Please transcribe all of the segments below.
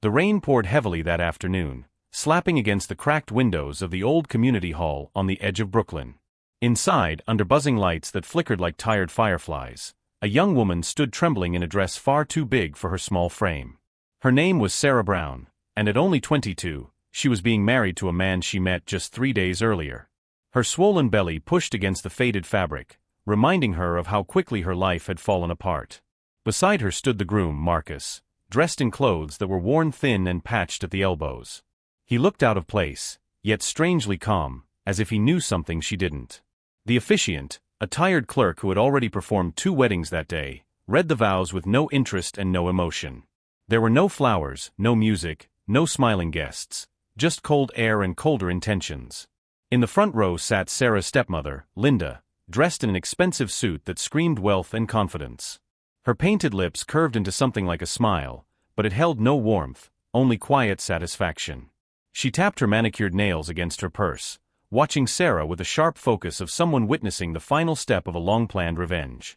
The rain poured heavily that afternoon, slapping against the cracked windows of the old community hall on the edge of Brooklyn. Inside, under buzzing lights that flickered like tired fireflies, a young woman stood trembling in a dress far too big for her small frame. Her name was Sarah Brown, and at only 22, she was being married to a man she met just 3 days earlier. Her swollen belly pushed against the faded fabric, reminding her of how quickly her life had fallen apart. Beside her stood the groom, Marcus, dressed in clothes that were worn thin and patched at the elbows. He looked out of place, yet strangely calm, as if he knew something she didn't. The officiant, a tired clerk who had already performed 2 weddings that day, read the vows with no interest and no emotion. There were no flowers, no music, no smiling guests, just cold air and colder intentions. In the front row sat Sarah's stepmother, Linda, dressed in an expensive suit that screamed wealth and confidence. Her painted lips curved into something like a smile, but it held no warmth, only quiet satisfaction. She tapped her manicured nails against her purse, watching Sarah with the sharp focus of someone witnessing the final step of a long-planned revenge.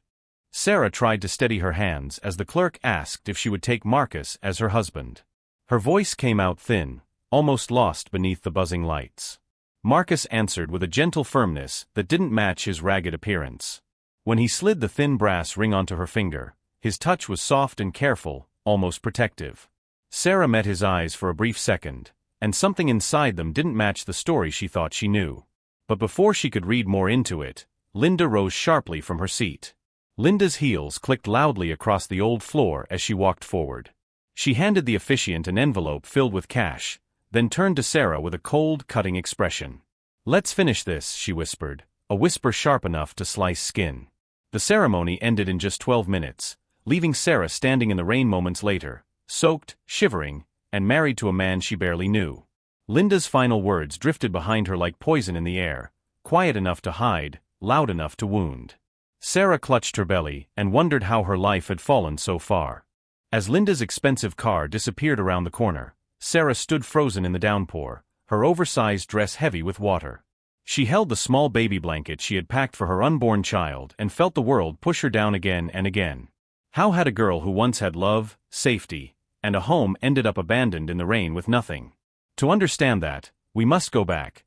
Sarah tried to steady her hands as the clerk asked if she would take Marcus as her husband. Her voice came out thin, almost lost beneath the buzzing lights. Marcus answered with a gentle firmness that didn't match his ragged appearance. When he slid the thin brass ring onto her finger, his touch was soft and careful, almost protective. Sarah met his eyes for a brief second, and something inside them didn't match the story she thought she knew. But before she could read more into it, Linda rose sharply from her seat. Linda's heels clicked loudly across the old floor as she walked forward. She handed the officiant an envelope filled with cash, then turned to Sarah with a cold, cutting expression. "Let's finish this," she whispered, a whisper sharp enough to slice skin. The ceremony ended in just 12 minutes, leaving Sarah standing in the rain moments later, soaked, shivering, and married to a man she barely knew. Linda's final words drifted behind her like poison in the air, quiet enough to hide, loud enough to wound. Sarah clutched her belly and wondered how her life had fallen so far. As Linda's expensive car disappeared around the corner, Sarah stood frozen in the downpour, her oversized dress heavy with water. She held the small baby blanket she had packed for her unborn child and felt the world push her down again and again. How had a girl who once had love, safety, and a home ended up abandoned in the rain with nothing? To understand that, we must go back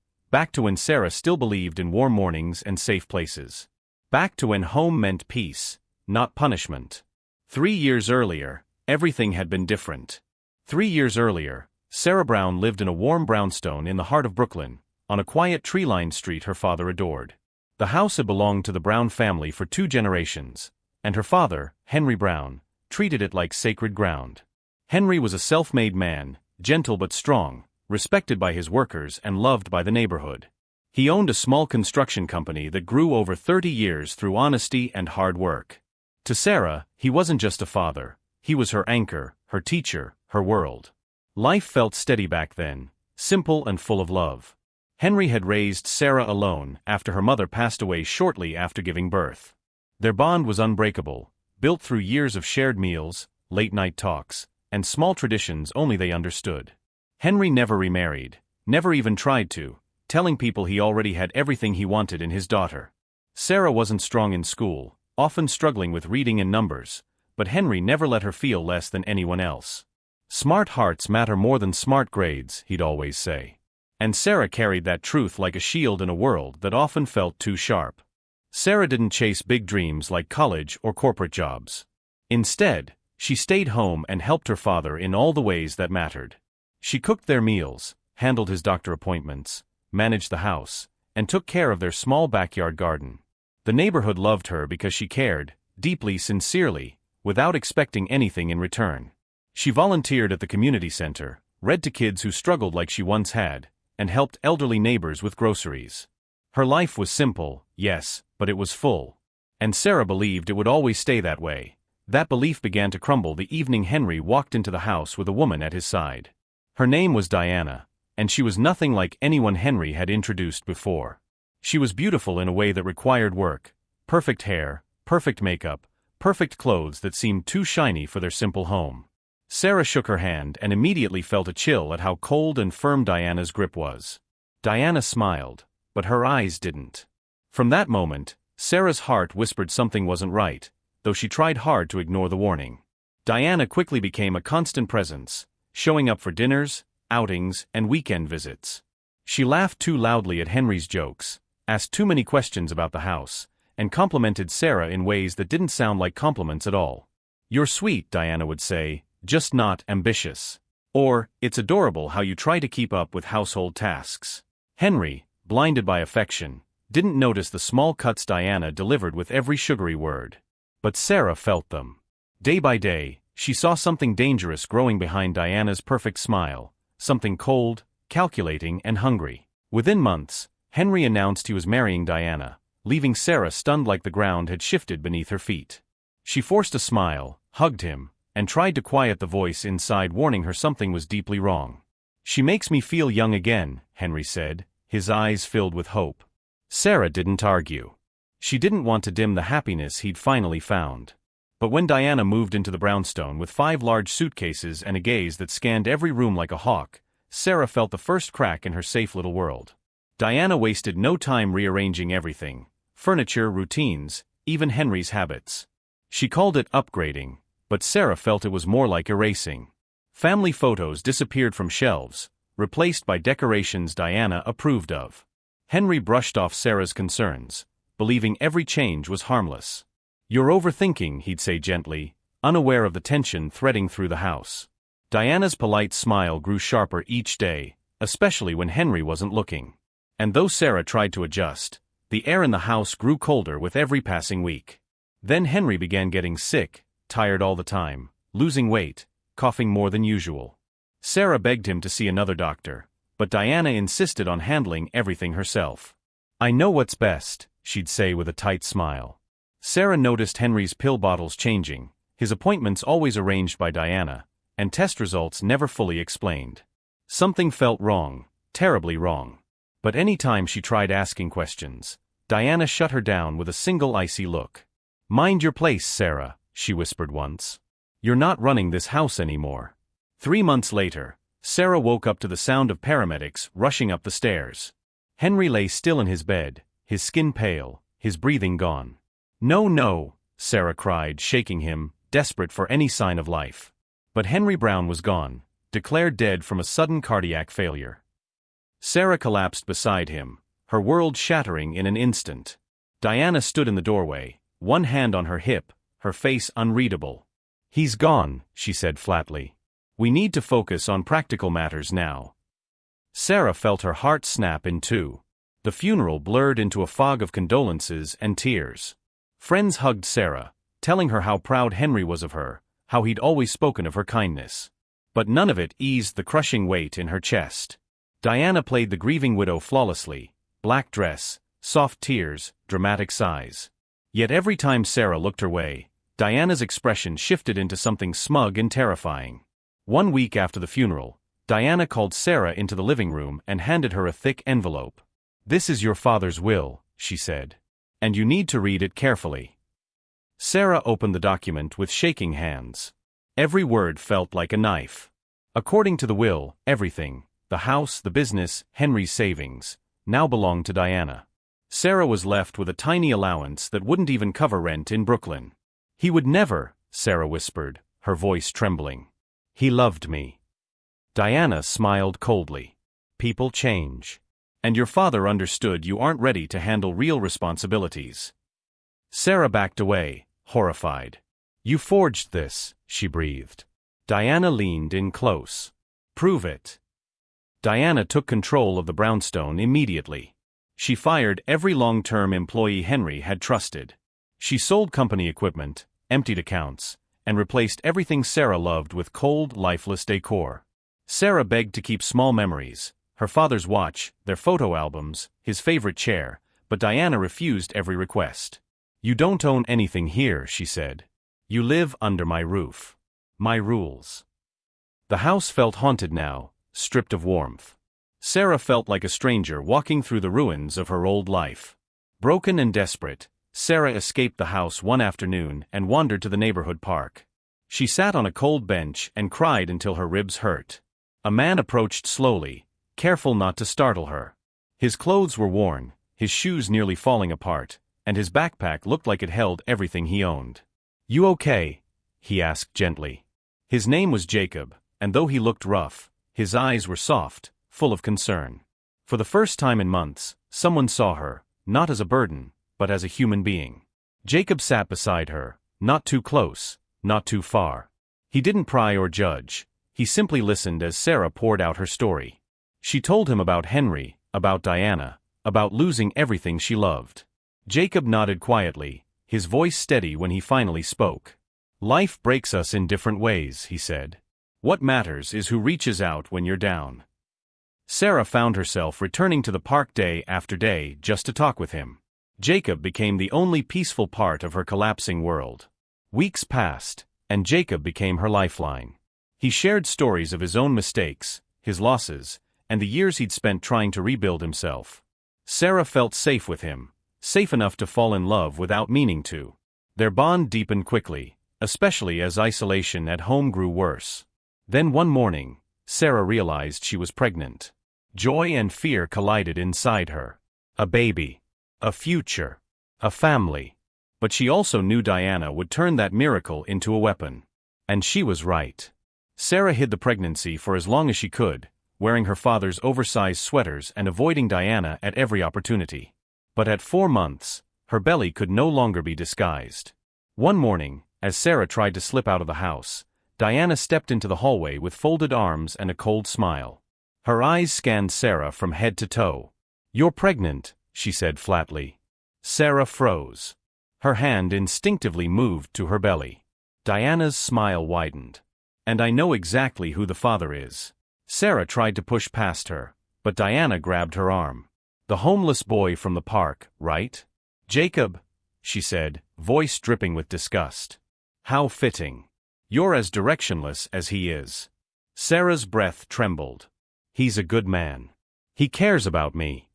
to when Sarah still believed in warm mornings and safe places. Back to when home meant peace, not punishment. 3 years earlier, everything had been different. 3 years earlier, Sarah Brown lived in a warm brownstone in the heart of Brooklyn, on a quiet tree-lined street her father adored. The house had belonged to the Brown family for 2 generations, and her father, Henry Brown, treated it like sacred ground. Henry was a self-made man, gentle but strong, respected by his workers and loved by the neighborhood. He owned a small construction company that grew over 30 years through honesty and hard work. To Sarah, he wasn't just a father, he was her anchor, her teacher, her world. Life felt steady back then, simple and full of love. Henry had raised Sarah alone after her mother passed away shortly after giving birth. Their bond was unbreakable, built through years of shared meals, late-night talks, and small traditions only they understood. Henry never remarried, never even tried to, telling people he already had everything he wanted in his daughter. Sarah wasn't strong in school, often struggling with reading and numbers, but Henry never let her feel less than anyone else. "Smart hearts matter more than smart grades," he'd always say. And Sarah carried that truth like a shield in a world that often felt too sharp. Sarah didn't chase big dreams like college or corporate jobs. Instead, she stayed home and helped her father in all the ways that mattered. She cooked their meals, handled his doctor appointments, managed the house, and took care of their small backyard garden. The neighborhood loved her because she cared, deeply, sincerely, without expecting anything in return. She volunteered at the community center, read to kids who struggled like she once had, and helped elderly neighbors with groceries. Her life was simple, yes, but it was full. And Sarah believed it would always stay that way. That belief began to crumble the evening Henry walked into the house with a woman at his side. Her name was Diana, and she was nothing like anyone Henry had introduced before. She was beautiful in a way that required work: perfect hair, perfect makeup, perfect clothes that seemed too shiny for their simple home. Sarah shook her hand and immediately felt a chill at how cold and firm Diana's grip was. Diana smiled, but her eyes didn't. From that moment, Sarah's heart whispered something wasn't right, though she tried hard to ignore the warning. Diana quickly became a constant presence, showing up for dinners, outings, and weekend visits. She laughed too loudly at Henry's jokes, asked too many questions about the house, and complimented Sarah in ways that didn't sound like compliments at all. "You're sweet," Diana would say, "just not ambitious." Or, "It's adorable how you try to keep up with household tasks." Henry, blinded by affection, didn't notice the small cuts Diana delivered with every sugary word. But Sarah felt them. Day by day, she saw something dangerous growing behind Diana's perfect smile, something cold, calculating, and hungry. Within months, Henry announced he was marrying Diana, leaving Sarah stunned like the ground had shifted beneath her feet. She forced a smile, hugged him, and tried to quiet the voice inside warning her something was deeply wrong. "She makes me feel young again," Henry said, his eyes filled with hope. Sarah didn't argue. She didn't want to dim the happiness he'd finally found. But when Diana moved into the brownstone with 5 large suitcases and a gaze that scanned every room like a hawk, Sarah felt the first crack in her safe little world. Diana wasted no time rearranging everything: furniture, routines, even Henry's habits. She called it upgrading, but Sarah felt it was more like erasing. Family photos disappeared from shelves, replaced by decorations Diana approved of. Henry brushed off Sarah's concerns, believing every change was harmless. "You're overthinking," he'd say gently, unaware of the tension threading through the house. Diana's polite smile grew sharper each day, especially when Henry wasn't looking. And though Sarah tried to adjust, the air in the house grew colder with every passing week. Then Henry began getting sick, tired all the time, losing weight, coughing more than usual. Sarah begged him to see another doctor, but Diana insisted on handling everything herself. "I know what's best," she'd say with a tight smile. Sarah noticed Henry's pill bottles changing, his appointments always arranged by Diana, and test results never fully explained. Something felt wrong, terribly wrong. But any time she tried asking questions, Diana shut her down with a single icy look. "Mind your place, Sarah," she whispered once. "You're not running this house anymore." 3 months later, Sarah woke up to the sound of paramedics rushing up the stairs. Henry lay still in his bed, his skin pale, his breathing gone. "No, no," Sarah cried, shaking him, desperate for any sign of life. But Henry Brown was gone, declared dead from a sudden cardiac failure. Sarah collapsed beside him, her world shattering in an instant. Diana stood in the doorway, one hand on her hip, her face unreadable. "He's gone," she said flatly. "We need to focus on practical matters now." Sarah felt her heart snap in two. The funeral blurred into a fog of condolences and tears. Friends hugged Sarah, telling her how proud Henry was of her, how he'd always spoken of her kindness. But none of it eased the crushing weight in her chest. Diana played the grieving widow flawlessly: black dress, soft tears, dramatic sighs. Yet every time Sarah looked her way, Diana's expression shifted into something smug and terrifying. One week after the funeral, Diana called Sarah into the living room and handed her a thick envelope. "This is your father's will," she said. "And you need to read it carefully." Sarah opened the document with shaking hands. Every word felt like a knife. According to the will, everything, the house, the business, Henry's savings, now belonged to Diana. Sarah was left with a tiny allowance that wouldn't even cover rent in Brooklyn. "He would never," Sarah whispered, her voice trembling. "He loved me." Diana smiled coldly. "People change. And your father understood you aren't ready to handle real responsibilities." Sarah backed away, horrified. "You forged this," she breathed. Diana leaned in close. "Prove it." Diana took control of the brownstone immediately. She fired every long-term employee Henry had trusted. She sold company equipment, emptied accounts, and replaced everything Sarah loved with cold, lifeless decor. Sarah begged to keep small memories: her father's watch, their photo albums, his favorite chair, but Diana refused every request. "You don't own anything here," she said. "You live under my roof. My rules." The house felt haunted now, stripped of warmth. Sarah felt like a stranger walking through the ruins of her old life. Broken and desperate, Sarah escaped the house one afternoon and wandered to the neighborhood park. She sat on a cold bench and cried until her ribs hurt. A man approached slowly, careful not to startle her. His clothes were worn, his shoes nearly falling apart, and his backpack looked like it held everything he owned. "You okay?" he asked gently. His name was Jacob, and though he looked rough, his eyes were soft, full of concern. For the first time in months, someone saw her, not as a burden, but as a human being. Jacob sat beside her, not too close, not too far. He didn't pry or judge, he simply listened as Sarah poured out her story. She told him about Henry, about Diana, about losing everything she loved. Jacob nodded quietly, his voice steady when he finally spoke. "Life breaks us in different ways," he said. "What matters is who reaches out when you're down." Sarah found herself returning to the park day after day just to talk with him. Jacob became the only peaceful part of her collapsing world. Weeks passed, and Jacob became her lifeline. He shared stories of his own mistakes, his losses, and the years he'd spent trying to rebuild himself. Sarah felt safe with him, safe enough to fall in love without meaning to. Their bond deepened quickly, especially as isolation at home grew worse. Then one morning, Sarah realized she was pregnant. Joy and fear collided inside her. A baby. A future. A family. But she also knew Diana would turn that miracle into a weapon. And she was right. Sarah hid the pregnancy for as long as she could, wearing her father's oversized sweaters and avoiding Diana at every opportunity. But at 4 months, her belly could no longer be disguised. One morning, as Sarah tried to slip out of the house, Diana stepped into the hallway with folded arms and a cold smile. Her eyes scanned Sarah from head to toe. "You're pregnant," she said flatly. Sarah froze. Her hand instinctively moved to her belly. Diana's smile widened. "And I know exactly who the father is." Sarah tried to push past her, but Diana grabbed her arm. "The homeless boy from the park, right?" "Jacob," she said, voice dripping with disgust. "How fitting. You're as directionless as he is." Sarah's breath trembled. "He's a good man. He cares about me."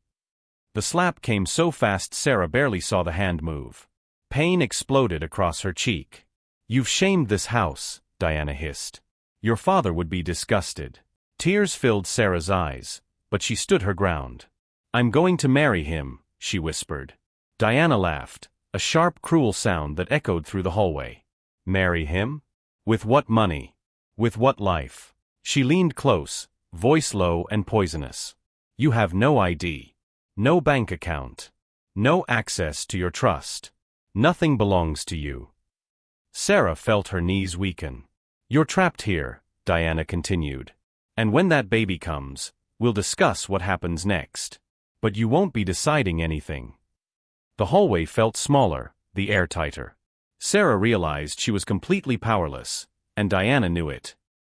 The slap came so fast Sarah barely saw the hand move. Pain exploded across her cheek. "You've shamed this house," Diana hissed. "Your father would be disgusted." Tears filled Sarah's eyes, but she stood her ground. "I'm going to marry him," she whispered. Diana laughed, a sharp, cruel sound that echoed through the hallway. "Marry him? With what money? With what life?" She leaned close, voice low and poisonous. "You have no ID. No bank account. No access to your trust. Nothing belongs to you." Sarah felt her knees weaken. "You're trapped here," Diana continued. "And when that baby comes, we'll discuss what happens next. But you won't be deciding anything." The hallway felt smaller, the air tighter. Sarah realized she was completely powerless, and Diana knew it.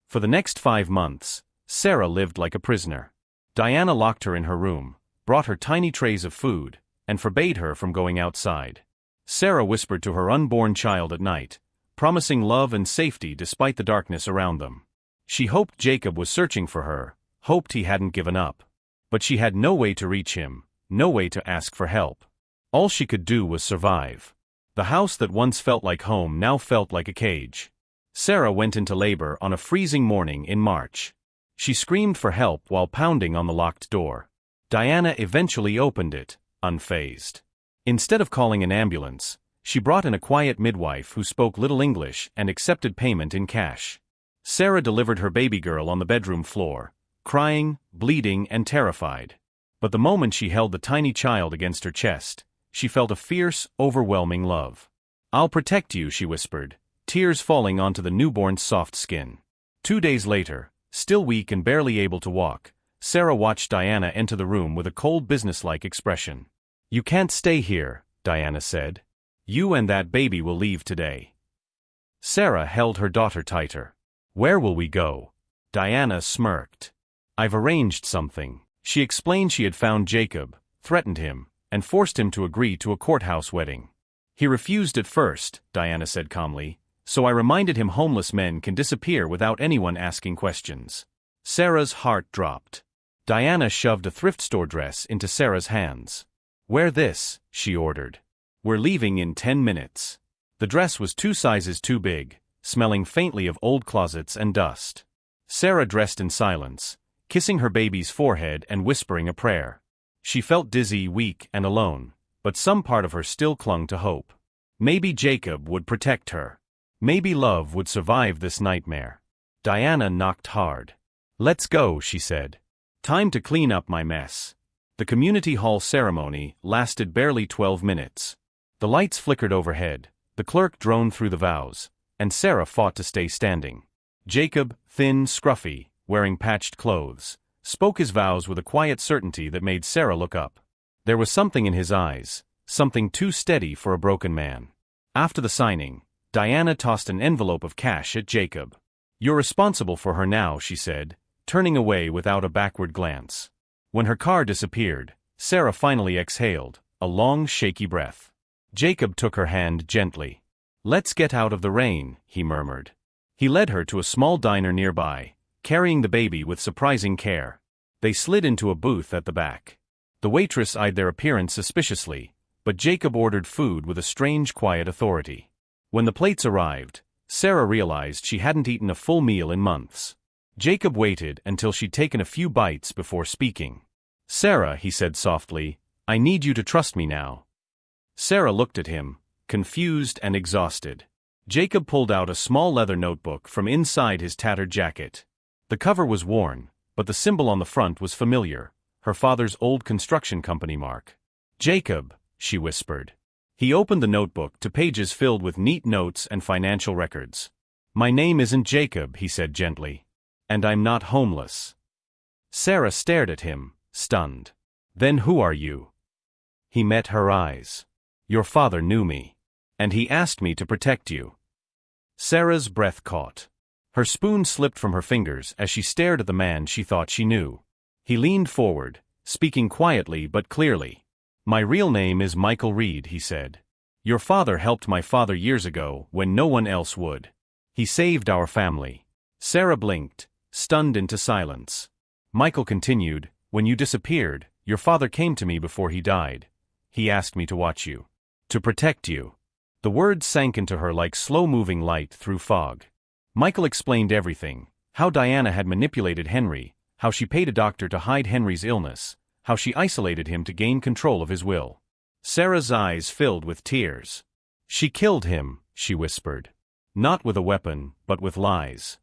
For the next 5 months, Sarah lived like a prisoner. Diana locked her in her room, brought her tiny trays of food, and forbade her from going outside. Sarah whispered to her unborn child at night, promising love and safety despite the darkness around them. She hoped Jacob was searching for her, hoped he hadn't given up. But she had no way to reach him, no way to ask for help. All she could do was survive. The house that once felt like home now felt like a cage. Sarah went into labor on a freezing morning in March. She screamed for help while pounding on the locked door. Diana eventually opened it, unfazed. Instead of calling an ambulance, she brought in a quiet midwife who spoke little English and accepted payment in cash. Sarah delivered her baby girl on the bedroom floor, crying, bleeding, and terrified. But the moment she held the tiny child against her chest, she felt a fierce, overwhelming love. "I'll protect you," she whispered, tears falling onto the newborn's soft skin. 2 days later, still weak and barely able to walk, Sarah watched Diana enter the room with a cold businesslike expression. "You can't stay here," Diana said. "You and that baby will leave today." Sarah held her daughter tighter. "Where will we go?" Diana smirked. "I've arranged something." She explained she had found Jacob, threatened him, and forced him to agree to a courthouse wedding. "He refused at first," Diana said calmly, "so I reminded him homeless men can disappear without anyone asking questions." Sarah's heart dropped. Diana shoved a thrift store dress into Sarah's hands. "Wear this," she ordered. "We're leaving in 10 minutes." The dress was 2 sizes too big, smelling faintly of old closets and dust. Sarah dressed in silence, kissing her baby's forehead and whispering a prayer. She felt dizzy, weak, and alone, but some part of her still clung to hope. Maybe Jacob would protect her. Maybe love would survive this nightmare. Diana knocked hard. "Let's go," she said. "Time to clean up my mess." The community hall ceremony lasted barely 12 minutes. The lights flickered overhead, the clerk droned through the vows, and Sarah fought to stay standing. Jacob, thin, scruffy, wearing patched clothes, spoke his vows with a quiet certainty that made Sarah look up. There was something in his eyes, something too steady for a broken man. After the signing, Diana tossed an envelope of cash at Jacob. "You're responsible for her now," she said, turning away without a backward glance. When her car disappeared, Sarah finally exhaled, a long, shaky breath. Jacob took her hand gently. "Let's get out of the rain," he murmured. He led her to a small diner nearby, carrying the baby with surprising care. They slid into a booth at the back. The waitress eyed their appearance suspiciously, but Jacob ordered food with a strange quiet authority. When the plates arrived, Sarah realized she hadn't eaten a full meal in months. Jacob waited until she'd taken a few bites before speaking. "Sarah," he said softly, "I need you to trust me now." Sarah looked at him, confused and exhausted. Jacob pulled out a small leather notebook from inside his tattered jacket. The cover was worn, but the symbol on the front was familiar, her father's old construction company mark. "Jacob," she whispered. He opened the notebook to pages filled with neat notes and financial records. "My name isn't Jacob," he said gently. "And I'm not homeless." Sarah stared at him, stunned. "Then who are you?" He met her eyes. "Your father knew me. And he asked me to protect you." Sarah's breath caught. Her spoon slipped from her fingers as she stared at the man she thought she knew. He leaned forward, speaking quietly but clearly. "My real name is Michael Reed," he said. "Your father helped my father years ago when no one else would. He saved our family." Sarah blinked, stunned into silence. Michael continued, "When you disappeared, your father came to me before he died. He asked me to watch you. To protect you." The words sank into her like slow-moving light through fog. Michael explained everything, how Diana had manipulated Henry, how she paid a doctor to hide Henry's illness, how she isolated him to gain control of his will. Sarah's eyes filled with tears. "She killed him," she whispered. "Not with a weapon, but with lies."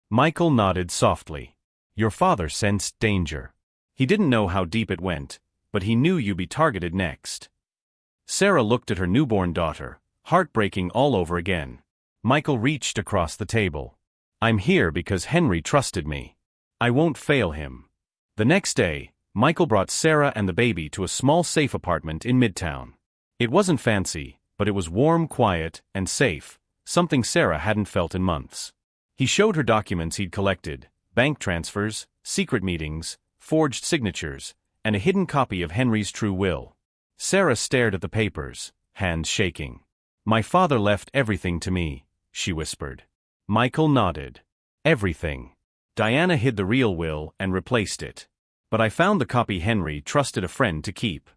Michael nodded softly. "Your father sensed danger. He didn't know how deep it went, but he knew you'd be targeted next." Sarah looked at her newborn daughter, heartbreaking all over again. Michael reached across the table. "I'm here because Henry trusted me. I won't fail him." The next day, Michael brought Sarah and the baby to a small safe apartment in Midtown. It wasn't fancy, but it was warm, quiet, and safe, something Sarah hadn't felt in months. He showed her documents he'd collected, bank transfers, secret meetings, forged signatures, and a hidden copy of Henry's true will. Sarah stared at the papers, hands shaking. "My father left everything to me," she whispered. Michael nodded. "Everything." Diana hid the real will and replaced it. "But I found the copy Henry trusted a friend to keep."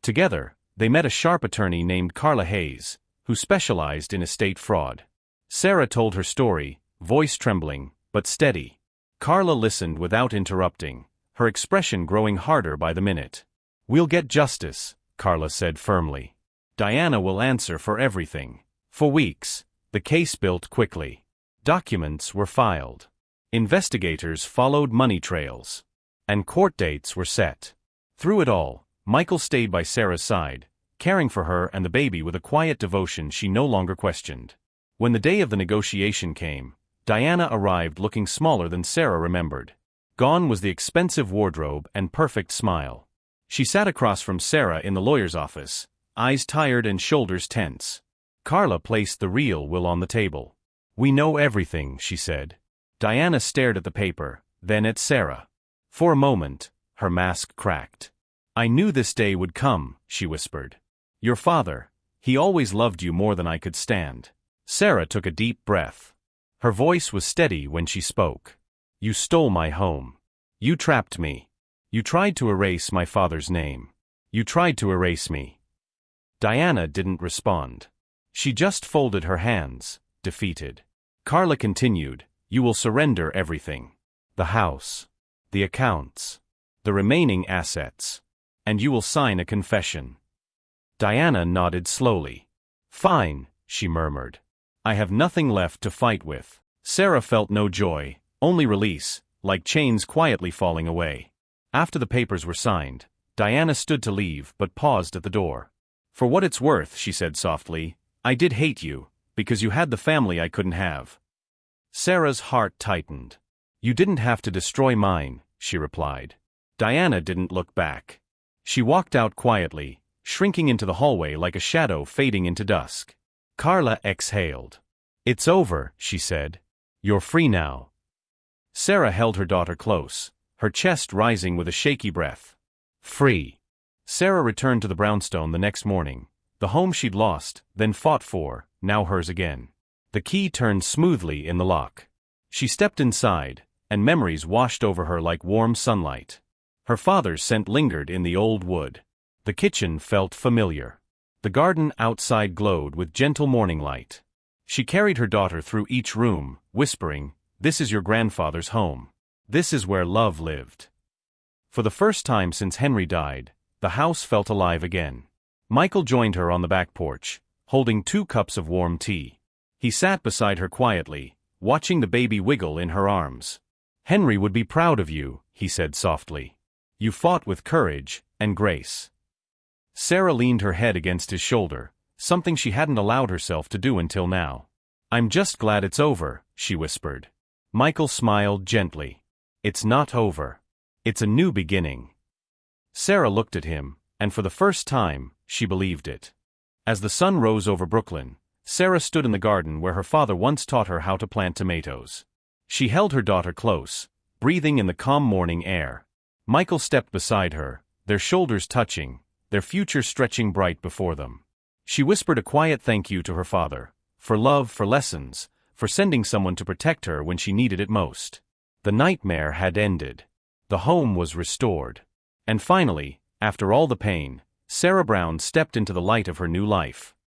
Together, they met a sharp attorney named Carla Hayes, who specialized in estate fraud. Sarah told her story, voice trembling, but steady. Carla listened without interrupting, her expression growing harder by the minute. "We'll get justice," Carla said firmly. "Diana will answer for everything." For weeks, the case built quickly. Documents were filed. Investigators followed money trails. And court dates were set. Through it all, Michael stayed by Sarah's side, caring for her and the baby with a quiet devotion she no longer questioned. When the day of the negotiation came, Diana arrived looking smaller than Sarah remembered. Gone was the expensive wardrobe and perfect smile. She sat across from Sarah in the lawyer's office, eyes tired and shoulders tense. Carla placed the real will on the table. "We know everything," she said. Diana stared at the paper, then at Sarah. For a moment, her mask cracked. "I knew this day would come," she whispered. "Your father, he always loved you more than I could stand." Sarah took a deep breath. Her voice was steady when she spoke. "You stole my home. You trapped me. You tried to erase my father's name. You tried to erase me." Diana didn't respond. She just folded her hands, defeated. Carla continued, "You will surrender everything. The house. The accounts. The remaining assets. And you will sign a confession." Diana nodded slowly. "Fine," she murmured. "I have nothing left to fight with." Sarah felt no joy, only release, like chains quietly falling away. After the papers were signed, Diana stood to leave but paused at the door. "For what it's worth," she said softly, "I did hate you, because you had the family I couldn't have." Sarah's heart tightened. "You didn't have to destroy mine," she replied. Diana didn't look back. She walked out quietly, shrinking into the hallway like a shadow fading into dusk. Carla exhaled. "It's over," she said. "You're free now." Sarah held her daughter close, her chest rising with a shaky breath. Free. Sarah returned to the brownstone the next morning, the home she'd lost, then fought for, now hers again. The key turned smoothly in the lock. She stepped inside, and memories washed over her like warm sunlight. Her father's scent lingered in the old wood. The kitchen felt familiar. The garden outside glowed with gentle morning light. She carried her daughter through each room, whispering, "This is your grandfather's home. This is where love lived." For the first time since Henry died, the house felt alive again. Michael joined her on the back porch, holding 2 cups of warm tea. He sat beside her quietly, watching the baby wiggle in her arms. "Henry would be proud of you," he said softly. "You fought with courage and grace." Sarah leaned her head against his shoulder, something she hadn't allowed herself to do until now. "I'm just glad it's over," she whispered. Michael smiled gently. "It's not over. It's a new beginning." Sarah looked at him, and for the first time, she believed it. As the sun rose over Brooklyn, Sarah stood in the garden where her father once taught her how to plant tomatoes. She held her daughter close, breathing in the calm morning air. Michael stepped beside her, their shoulders touching, their future stretching bright before them. She whispered a quiet thank you to her father, for love, for lessons, for sending someone to protect her when she needed it most. The nightmare had ended. The home was restored. And finally, after all the pain, Sarah Brown stepped into the light of her new life.